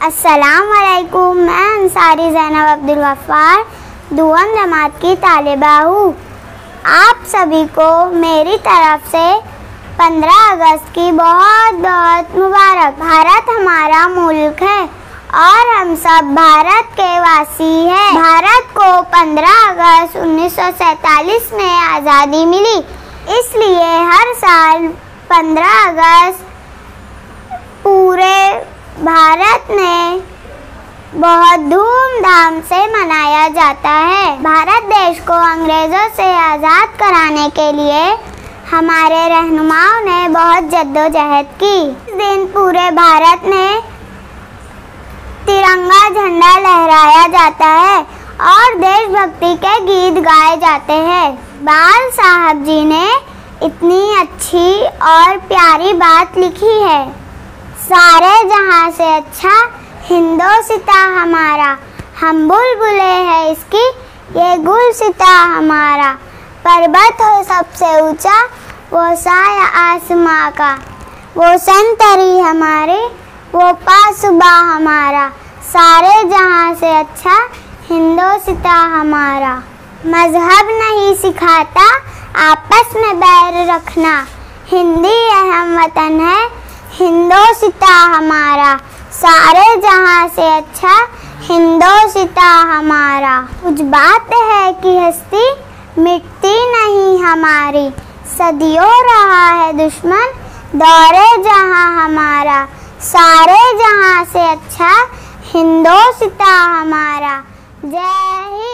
अस्सलाम वालेकुम। मैं अंसारी ज़ैनब अब्दुल गफ्फार दुआम जमात की तालिबा हूँ। आप सभी को मेरी तरफ से 15 अगस्त की बहुत बहुत मुबारक। भारत हमारा मुल्क है और हम सब भारत के वासी हैं। भारत को 15 अगस्त 1947 में आज़ादी मिली, इसलिए हर साल 15 अगस्त पूरे भारत में बहुत धूमधाम से मनाया जाता है। भारत देश को अंग्रेज़ों से आज़ाद कराने के लिए हमारे रहनुमाओं ने बहुत जद्दोजहद की। इस दिन पूरे भारत में तिरंगा झंडा लहराया जाता है और देशभक्ति के गीत गाए जाते हैं। इकबाल साहब जी ने इतनी अच्छी और प्यारी बात लिखी है, सारे जहां से अच्छा हिंदोसिता हमारा, हम बुलबुले हैं इसकी ये गुलसिता हमारा। पर्वत हो सबसे ऊंचा वो साया आसमां का, वो संतरी हमारी वो पासुबा हमारा। सारे जहां से अच्छा हिंदोसिता हमारा। मजहब नहीं सिखाता आपस में बैर रखना, हिंदी अहम वतन है हिंदोसिता हमारा। सारे जहां से अच्छा हिंदोसिता हमारा। कुछ बात है कि हस्ती मिटती नहीं हमारी, सदियों रहा है दुश्मन दौरे जहां हमारा। सारे जहां से अच्छा हिंदोसिता हमारा। जय हिंद।